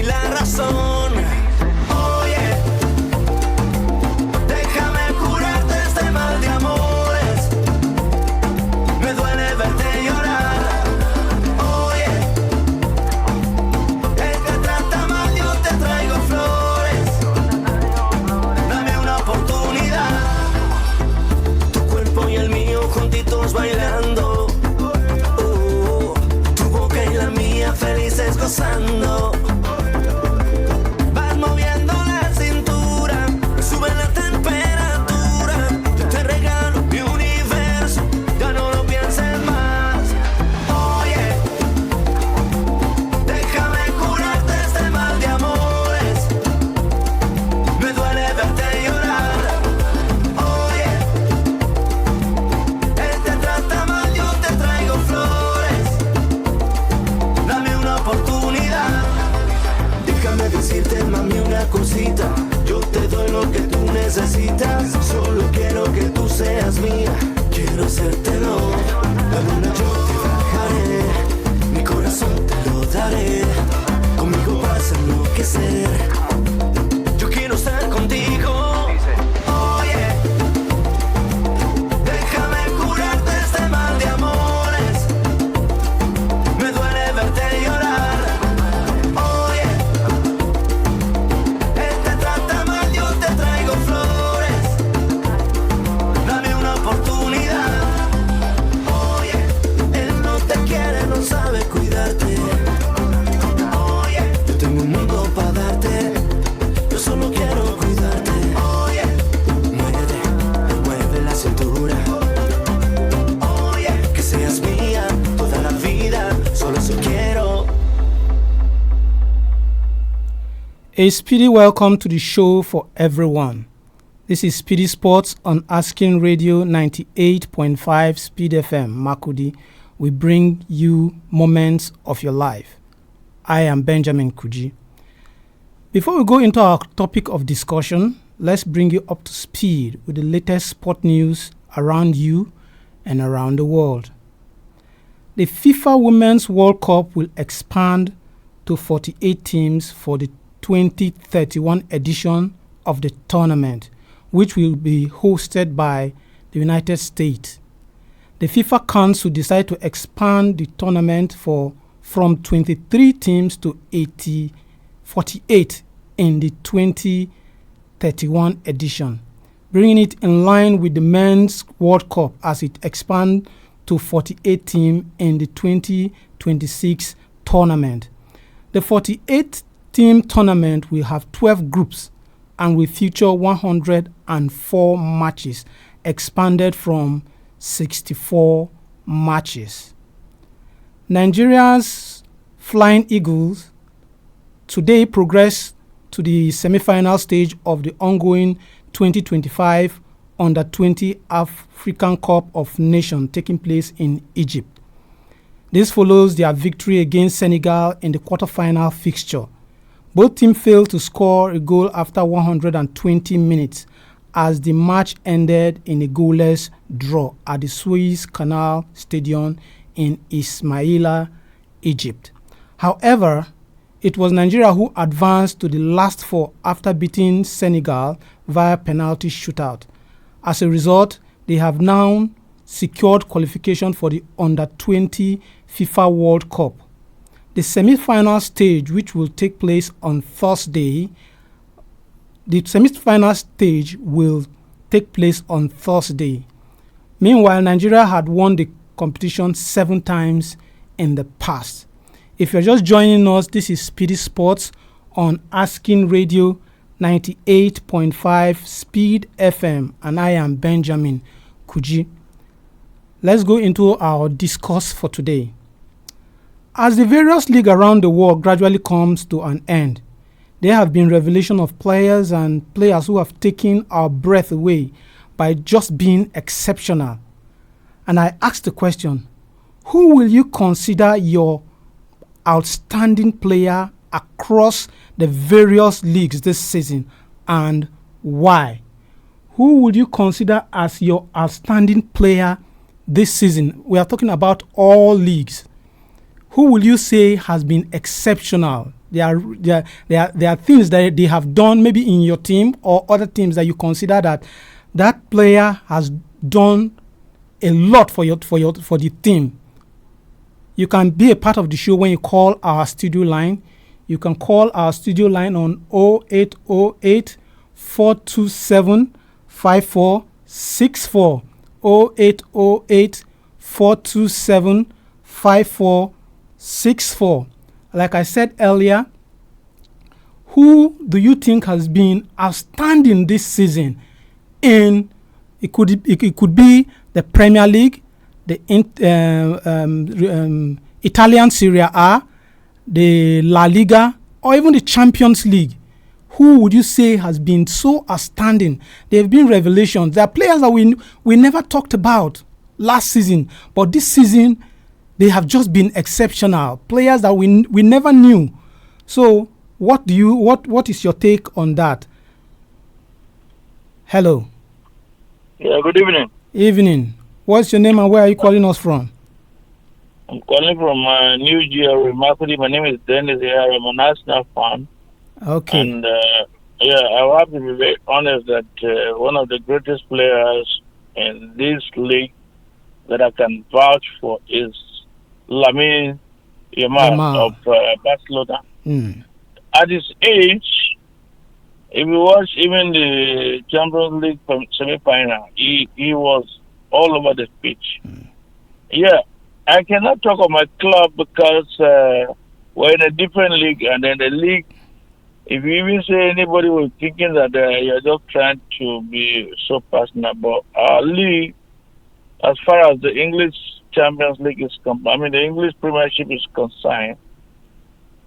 y la razón. Oye, déjame curarte este mal de amores. Me duele verte llorar. Oye, él te trata mal, yo te traigo flores. Dame una oportunidad. Tu cuerpo y el mío juntitos bailando. Tu boca y la mía felices gozando. Vas moviendo la cintura, sube la temperatura. Yo te regalo mi universo, ya no lo pienses más. Oye, déjame curarte este mal de amores. Me duele verte llorar. Oye, él te trata mal, yo te traigo flores. Dame una oportunidad. Déjame decirte, mami, una cosita. Yo te doy lo que tú necesitas. Solo quiero que tú seas mía. Quiero hacértelo. La luna yo te bajaré. Mi corazón te lo daré. Conmigo vas a enloquecer. Yo quiero estar contigo. Oye, déjame curarte este mal de amores. Me duele verte llorar. Oye, él te trata mal, yo te traigo flores. Dame una oportunidad. Oye, él no te quiere, no sabe cuidarte. Oye, yo tengo un mundo para darte. Yo solo quiero cuidarte. Oye, mueve la cintura. Oye, que seas mía toda la vida. Solo eso quiero. A speedy welcome to the show for everyone. This is SPEEDy Sports on Asking Radio 98.5 Speed FM, Makudi. We bring you moments of your life. I am Benjamin Kuji. Before we go into our topic of discussion, let's bring you up to speed with the latest sport news around you and around the world. The FIFA Women's World Cup will expand to 48 teams for the 2031 edition of the tournament, which will be hosted by the United States. The FIFA Council decided to expand the tournament from 23 teams to 48 in the 2031 edition, bringing it in line with the Men's World Cup as it expands to 48 teams in the 2026 tournament. The 48-team tournament will have 12 groups and will feature 104 matches, expanded from 64 matches. Nigeria's Flying Eagles today progressed to the semi-final stage of the ongoing 2025 Under-20 African Cup of Nations taking place in Egypt. This follows their victory against Senegal in the quarter-final fixture. Both teams failed to score a goal after 120 minutes as the match ended in a goalless draw at the Suez Canal Stadium in Ismailia, Egypt. However, it was Nigeria who advanced to the last four after beating Senegal via penalty shootout. As a result, they have now secured qualification for the Under-20 FIFA World Cup. The semi-final stage, which will take place on Thursday, Meanwhile, Nigeria had won the competition 7 times in the past. If you're just joining us, this is SPEEDy Sports on Asking Radio 98.5 Speed FM, and I am Benjamin Kuji. Let's go into our discourse for today. As the various leagues around the world gradually comes to an end, there have been revelation of players who have taken our breath away by just being exceptional. And I ask the question, who will you consider your outstanding player across the various leagues this season, and why? Who would you consider as your outstanding player this season? We are talking about all leagues. Who will you say has been exceptional There are things that they have done maybe in your team or other teams that you consider that player has done a lot for the team. You can be a part of the show when you call our studio line. You can call our studio line on 0808 427 5464. 0808 427 5464. Like I said earlier, who do you think has been outstanding this season? It could be the Premier League, the Italian Serie A, the La Liga, or even the Champions League. Who would you say has been so outstanding? There have been revelations. There are players that we never talked about last season, but this season they have just been exceptional. Players that we never knew. So what is your take on that? Hello. Yeah, good evening. Evening. What's your name and where are you calling us from? I'm calling from New GRA Marketing. My name is Dennis here. I'm an Arsenal fan. Okay. And I have to be very honest that one of the greatest players in this league that I can vouch for is Lamine Yamal of Barcelona. At his age, if you watch even the Champions League semi-final, he was all over the pitch. Yeah, I cannot talk of my club because we're in a different league, and then the league, if you even say anybody was thinking that you're just trying to be so passionate, but our league, as far as the English Champions League is the English Premiership is concerned,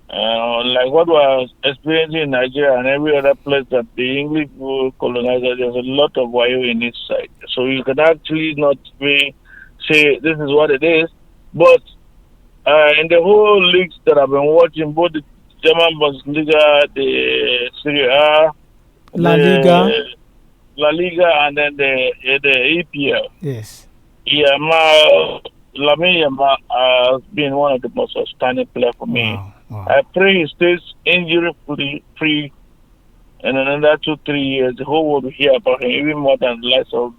like what was experiencing in Nigeria and every other place that the English will colonize, there's a lot of wayo in each side. So you can actually not say this is what it is. But in the whole leagues that I've been watching, both the German Bundesliga, the Serie A, La Liga, and then the EPL. Yes. Lamine Yamal has been one of the most outstanding players for me. Wow. I pray he stays injury free, and in another 2-3 years, the whole world will hear about him even more than the likes of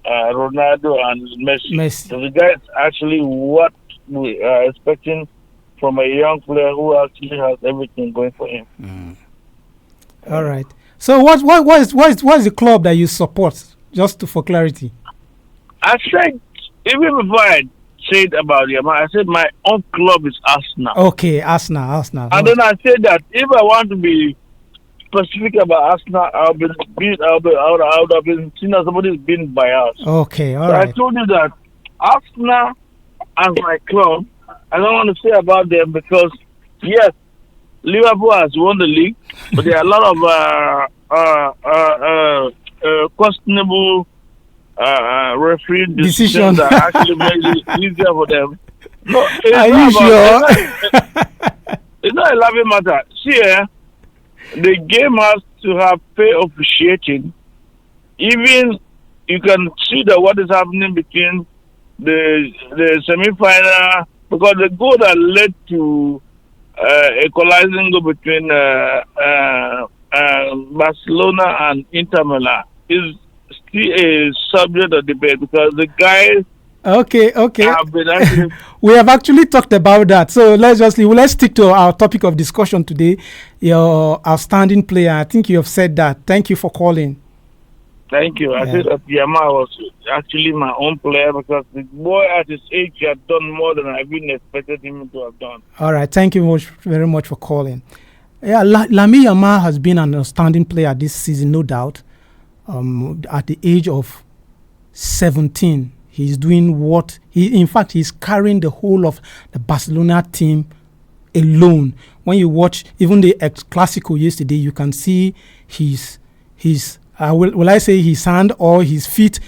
Ronaldo and Messi. So the guy is actually what we are expecting from a young player who actually has everything going for him. All right. So what is the club that you support? Just for clarity. I said even before I said about Yamal, I said my own club is Arsenal. Okay, Arsenal. And then I said that if I want to be specific about Arsenal, I would have been seen as somebody who's been biased. Okay, all so right. I told you that Arsenal as my club, I don't want to say about them because yes, Liverpool has won the league, but there are a lot of questionable referee decisions that actually make it easier for them. No, are you sure? It's not a laughing matter. See, the game has to have fair officiating. Even you can see that what is happening between the semi-final, because the goal that led to equalizing goal between Barcelona and Inter Milan is still a subject of debate because the guys. Okay. Have been actually we have actually talked about that. So let's stick to our topic of discussion today. Your outstanding player. I think you have said that. Thank you for calling. Thank you. I said that Yamal was actually my own player because the boy at his age had done more than I even expected him to have done. All right. Thank you very much for calling. Yeah, Lamine Yamal has been an outstanding player this season, no doubt. At the age of 17, he's doing he's carrying the whole of the Barcelona team alone. When you watch even the Clasico yesterday, you can see his will I say his hand or his feet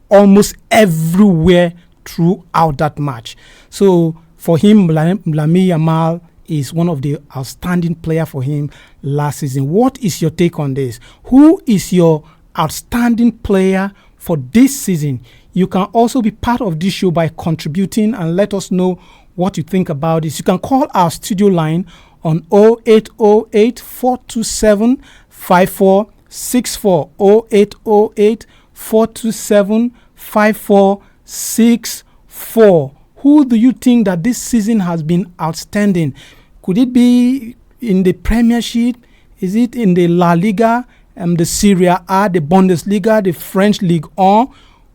almost everywhere throughout that match. So for him, Lamine Yamal is one of the outstanding player for him last season. What is your take on this? Who is your outstanding player for this season? You can also be part of this show by contributing and let us know what you think about this. You can call our studio line on 0808 427 5464. 0808 427 5464. Who do you think that this season has been outstanding? Could it be in the Premiership? Is it in the La Liga, the Serie A, the Bundesliga, the French Ligue 1?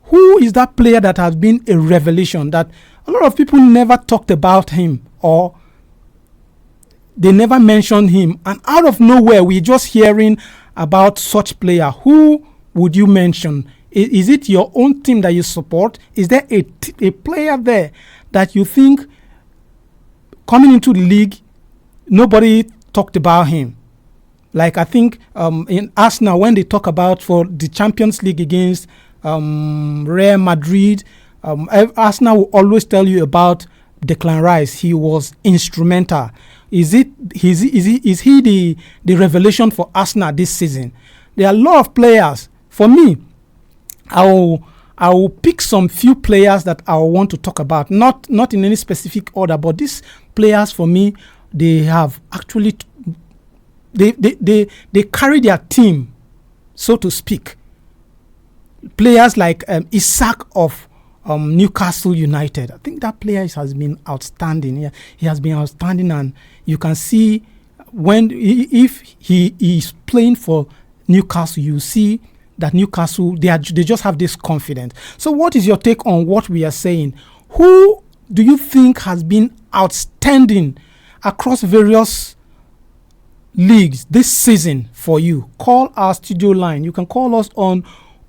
Who is that player that has been a revelation that a lot of people never talked about him, or they never mentioned him, and out of nowhere we're just hearing about such player? Who would you mention? Is it your own team that you support? Is there a player there that you think coming into the league, nobody talked about him? Like I think in Arsenal, when they talk about for the Champions League against Real Madrid, Arsenal will always tell you about Declan Rice. He was instrumental. Is he the revelation for Arsenal this season? There are a lot of players. For me, I will pick some few players that I want to talk about, not in any specific order, but these players for me, they have actually they carry their team, so to speak. Players like Isak of Newcastle United. I think that player has been outstanding. Yeah, he has been outstanding, and you can see if he is playing for Newcastle, you see that Newcastle, they just have this confidence. So what is your take on what we are saying? Who do you think has been outstanding across various leagues this season for you? Call our studio line. You can call us on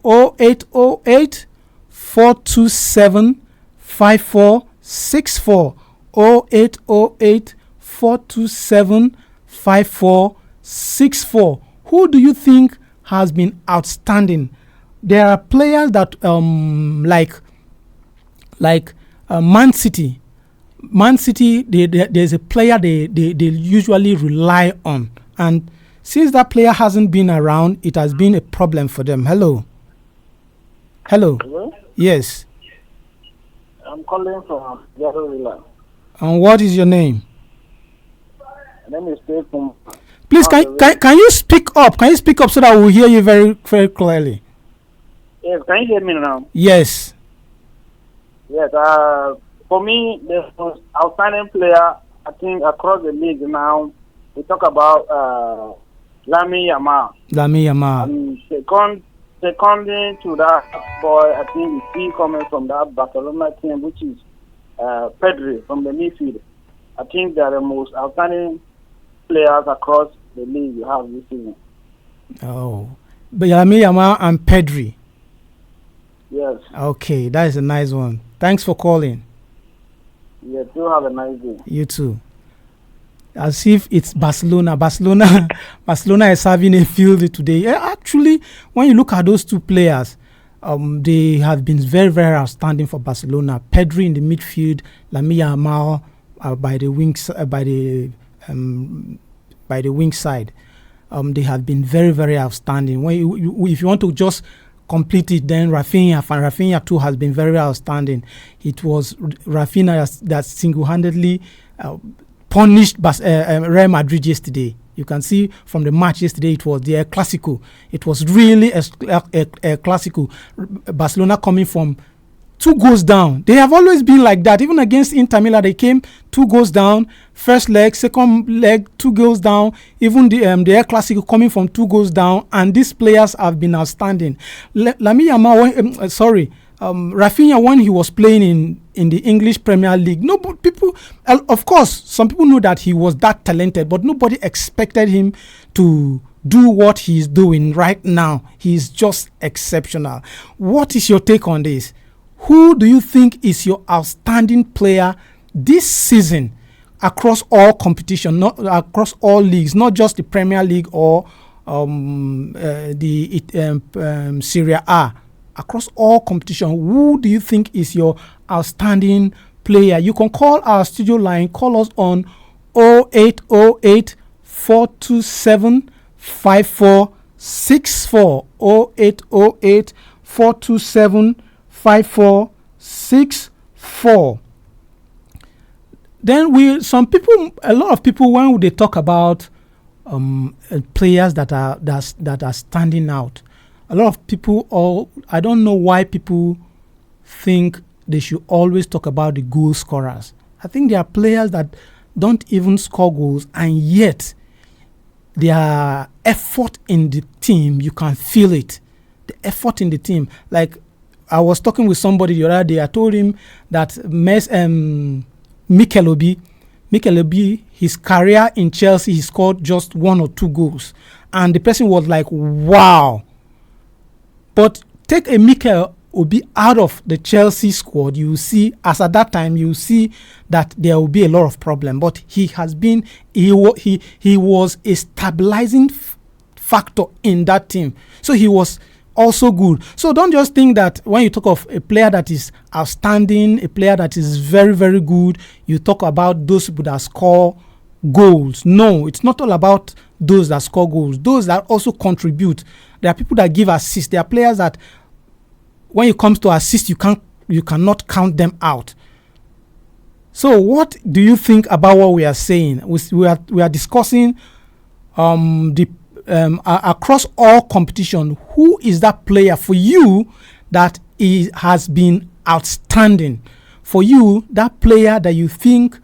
0808 427 5464. 0808 427 5464. Who do you think has been outstanding? There are players that like Man City. Man City, there's a player they usually rely on, and since that player hasn't been around, it has been a problem for them. Hello. Hello? Yes. I'm calling from Yarorila. And what is your name? My name is Stephen. Please, can you speak up? Can you speak up so that we'll hear you very, very clearly? Yes, can you hear me now? Yes. Yes, for me, the most outstanding player, I think, across the league now, we talk about Lamine Yamal. Lamine Yamal. Seconding to that boy, I think we see coming from that Barcelona team, which is Pedri from the midfield. I think they are the most outstanding players across the league you have this season. Oh, but Lamine Yamal and Pedri. Yes. Okay, that is a nice one. Thanks for calling. Yeah, do have a nice day. You too. As if it's Barcelona. Barcelona is having a field today. Actually, when you look at those two players, they have been very, very outstanding for Barcelona. Pedri in the midfield, Lamine Yamal by the wings, by the wing side. They have been very, very outstanding. If you want to just complete it, then Rafinha too has been very outstanding. It was Rafinha that single-handedly punished Real Madrid yesterday. You can see from the match yesterday, it was the El Clasico. It was really a Clasico. Barcelona coming from 2 goals down. They have always been like that. Even against Inter Milan, they came 2 goals down. First leg, second leg, 2 goals down. Even the El Clasico coming from 2 goals down. And these players have been outstanding. Lamine Yamal, Rafinha, when he was playing in the English Premier League, of course, some people knew that he was that talented, but nobody expected him to do what he's doing right now. He's just exceptional. What is your take on this? Who do you think is your outstanding player this season across all competition, not across all leagues, not just the Premier League or the Serie A? Across all competition, who do you think is your outstanding player? You can call our studio line. Call us on 0808 427 5464. 0808 427 5464. then a lot of people, when they talk about players that are standing out, a lot of people, I don't know why people think they should always talk about the goal scorers. I think there are players that don't even score goals, and yet their effort in the team, you can feel it. The effort in the team. Like, I was talking with somebody the other day. I told him that Mikel Obi, his career in Chelsea, he scored just 1 or 2 goals. And the person was like, wow. But take a Mikel Obi out of the Chelsea squad, you will see, as at that time, you will see that there will be a lot of problem. But he was a stabilizing factor in that team. So he was also good. So don't just think that when you talk of a player that is outstanding, a player that is very, very good, you talk about those people that score goals. No, it's not all about those that score goals. Those that also contribute. There are people that give assists. There are players that, when it comes to assist, you cannot count them out. So what do you think about what we are saying? We are discussing across all competition, who is that player for you that has been outstanding? For you, that player that you think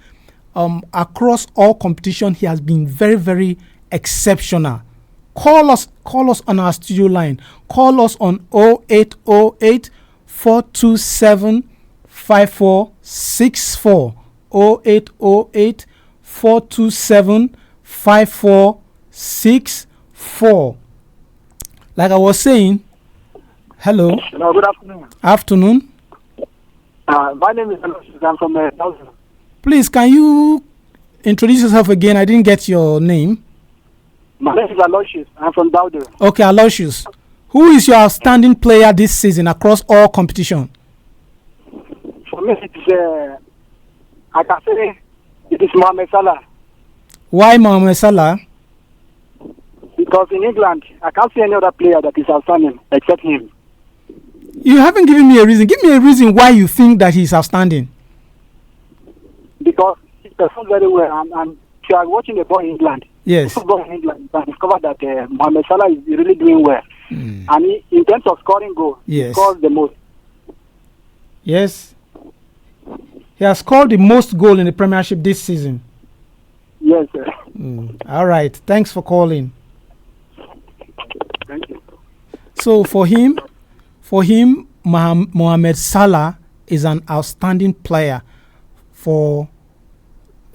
across all competition, he has been very, very exceptional. Call us on our studio line. Call us on 0808 427 5464. 0808 427 5464. Like I was saying, hello. Hello, good afternoon. Afternoon. My name is Aloysius. I'm from Belgium. Please, can you introduce yourself again? I didn't get your name. My name is Aloysius. I'm from Belgium. Okay, Aloysius. Who is your outstanding player this season across all competition? For me, it's I can say it is Mohamed Salah. Why Mohamed Salah? Because in England, I can't see any other player that is outstanding except him. You haven't given me a reason. Give me a reason why you think that he's outstanding. Because he performs very well. And if you are watching the ball in England, yes, football in England, you can discover that Mohamed Salah is really doing well. And in terms of scoring goals, yes, he scores the most. Yes. He has scored the most goal in the Premiership this season. Yes, sir. All right. Thanks for calling. Thank you. So for him, Mohamed Salah is an outstanding player for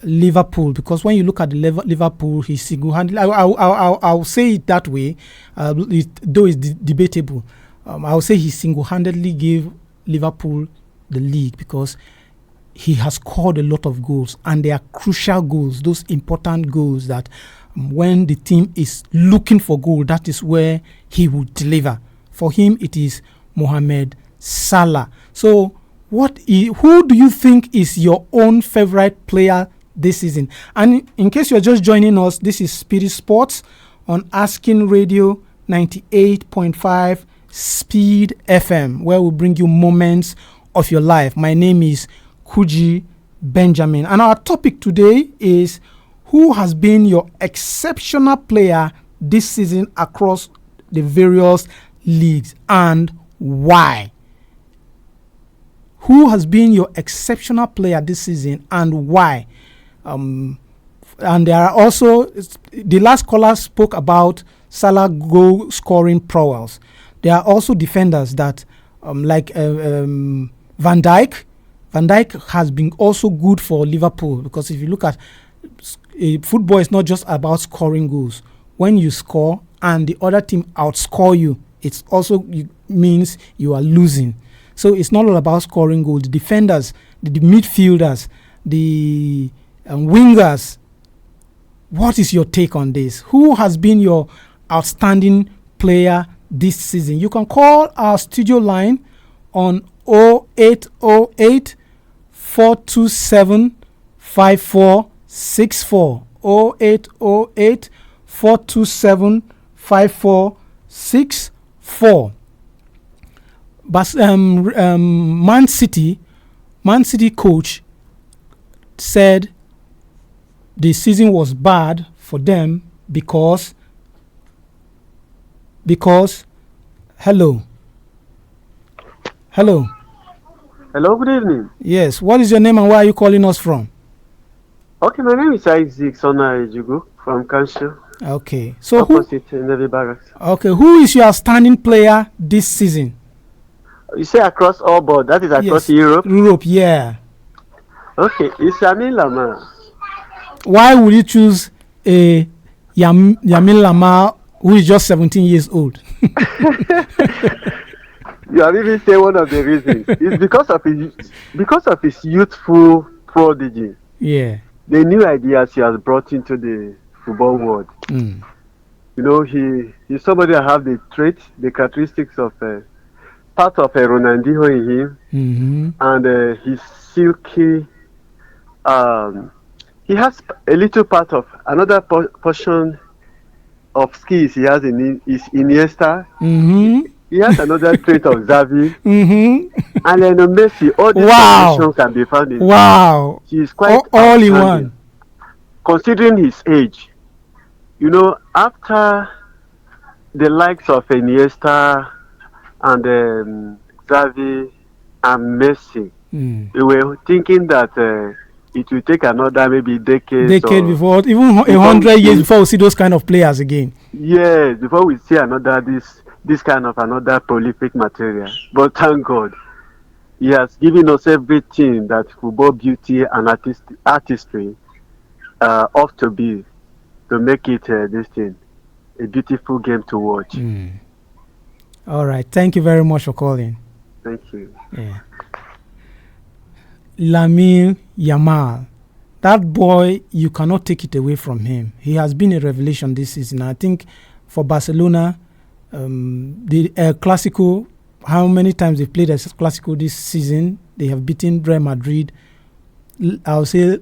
Liverpool, because when you look at the Liverpool, he's single-handedly. I'll say it that way, though it's debatable. I'll say he single-handedly gave Liverpool the league because he has scored a lot of goals, and they are crucial goals, those important goals that when the team is looking for goal, that is where he will deliver. For him, it is Mohamed Salah. So who do you think is your own favorite player this season? And in case you're just joining us, this is SPEEDy Sports on Asking Radio 98.5 Speed FM, where we bring you moments of your life. My name is Kuji Benjamin, and our topic today is who has been your exceptional player this season across the various leagues and why? Who has been your exceptional player this season and why? And there are also, the last caller spoke about Salah goal scoring prowess. There are also defenders that like Van Dijk. Van Dijk has been also good for Liverpool, because if you look at football, is not just about scoring goals. When you score and the other team outscore you, it also means you are losing. So it's not all about scoring goals. The defenders, the midfielders, the wingers. What is your take on this? Who has been your outstanding player this season? You can call our studio line on 0808 427 5464. 0808 427 5464. But Man City coach said the season was bad for them because hello, Hello, good evening. yes, what is your name and where are you calling us from? Okay, my name is Isaac Sona Ejugu from Kansha, Okay, so who opposite Navy Barracks. who is your outstanding player this season? You say across all board, that is across Europe? Europe, yeah. Okay, it's Yamin Lama. Why would you choose a Yamin Lamar who is just 17 years old? You have even said one of the reasons. It's because of his youthful prodigy, Yeah. the new ideas he has brought into the football world. Mm. You know, he's somebody that have the traits, the characteristics of part of Ronaldinho in him, Mm-hmm. and he's silky. He has a little part of another portion of skills he has in his Iniesta. Mm-hmm. He has another trait of Xavi. Mm-hmm. And then Messi. All these Wow. combinations can be found in. Wow. He is quite All in outstanding. one. Considering his age, you know, after the likes of Iniesta and Xavi and Messi, Mm. we were thinking that it will take another maybe decade Before, even 100 years before we see those kind of players again. Yes, before we see another this kind of another prolific material. But thank God, he has given us everything that football beauty and artistry ought to be, to make it this thing a beautiful game to watch. Mm. All right. Thank you very much for calling. Thank you. Yeah. Lamine Yamal. That boy, you cannot take it away from him. He has been a revelation this season. I think for Barcelona, the Clasico, how many times they've played as Clasico this season, they have beaten Real Madrid. I'll say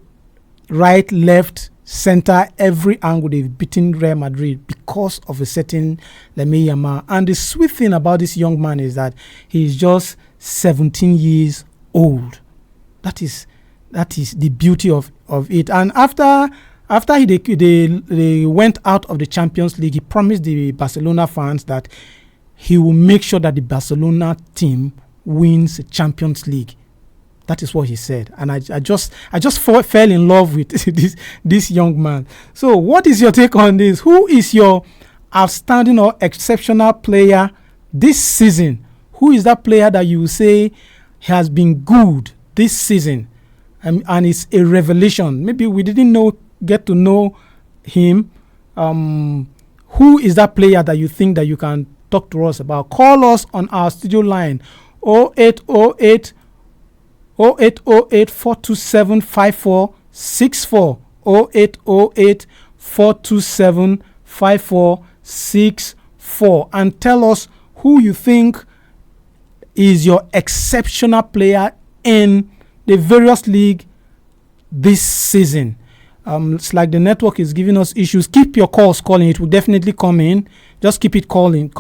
right, left, center, every angle they've beaten Real Madrid because of a certain Lamine Yamal. And the sweet thing about this young man is that he's just 17 years old. That is the beauty of it. And after they went out of the Champions League, he promised the Barcelona fans that he will make sure that the Barcelona team wins the Champions League. That is what he said, and I just fell in love with this young man. So, what is your take on this? Who is your outstanding or exceptional player this season? Who is that player that you say has been good this season, and it's a revelation? Maybe we didn't get to know him. Who is that player that you think that you can talk to us about? Call us on our studio line 0808 427 5464 0808 427 5464 and tell us who you think is your exceptional player in the various league this season. It's like the network is giving us issues. Keep your calls calling. It will definitely come in. Just keep it coming.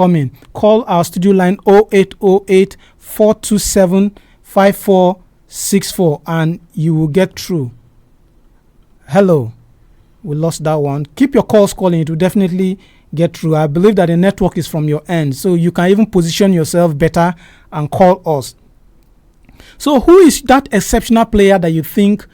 Call our studio line 0808 427 5464 and you will get through. Hello. We lost that one. Keep your calls calling. It will definitely get through. I believe that the network is from your end, so you can even position yourself better and call us. So who is that exceptional player that you think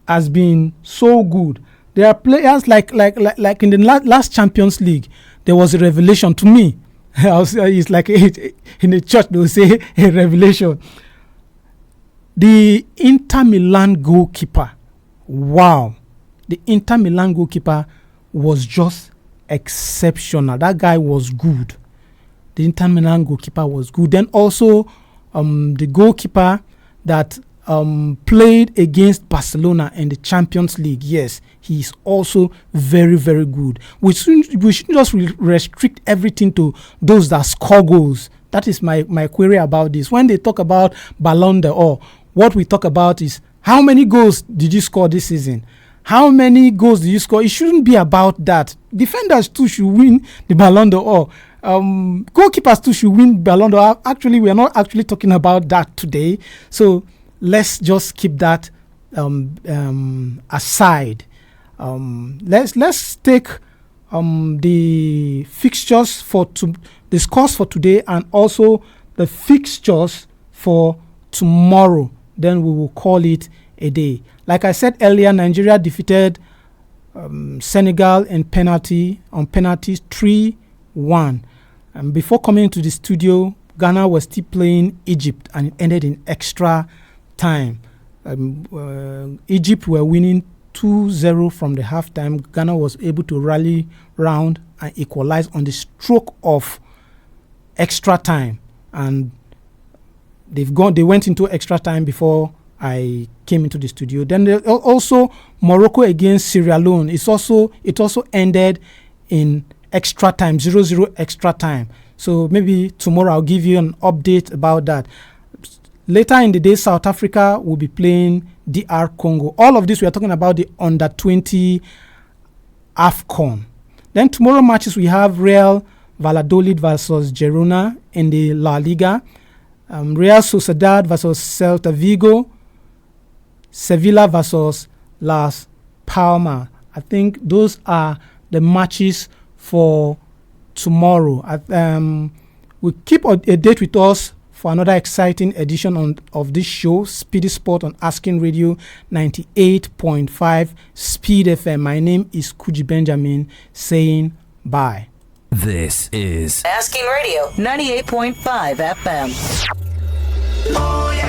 has been so good? There are players like in the last Champions League, there was a revelation to me. It's like in the church they will say a revelation. The Inter Milan goalkeeper. Wow. The Inter Milan goalkeeper was just exceptional. That guy was good. The Inter Milan goalkeeper was good. Then also the goalkeeper that played against Barcelona in the Champions League. Yes, he's also very, very good. We shouldn't just restrict everything to those that score goals. That is my query about this. When they talk about Ballon d'Or, what we talk about is how many goals did you score this season? How many goals did you score? It shouldn't be about that. Defenders too should win the Ballon d'Or. Goalkeepers too should win Ballon d'Or. Actually, we are not actually talking about that today. So let's just keep that aside. Let's take the fixtures the scores for today and also the fixtures for tomorrow. Then we will call it a day. Like I said earlier, Nigeria defeated Senegal on penalties 3-1. Before coming into the studio, Ghana was still playing Egypt and it ended in extra time. Egypt were winning 2-0 from the halftime. Ghana was able to rally round and equalize on the stroke of extra time, and they went into extra time before I came into the studio. Then also Morocco against Sierra Leone. It also ended in extra time, 0-0 extra time. So maybe tomorrow I'll give you an update about that. Later in the day, South Africa will be playing DR Congo. All of this, we are talking about the under-20 AFCON. Then tomorrow matches, we have Real Valladolid versus Girona in the La Liga. Real Sociedad versus Celta Vigo. Sevilla versus Las Palmas. I think those are the matches for tomorrow. We'll keep a date with us for another exciting edition of this show, Speedy Sport on Asking Radio 98.5 Speed FM. My name is Kuji Benjamin saying bye. This is Asking Radio 98.5 FM. Oh, yeah.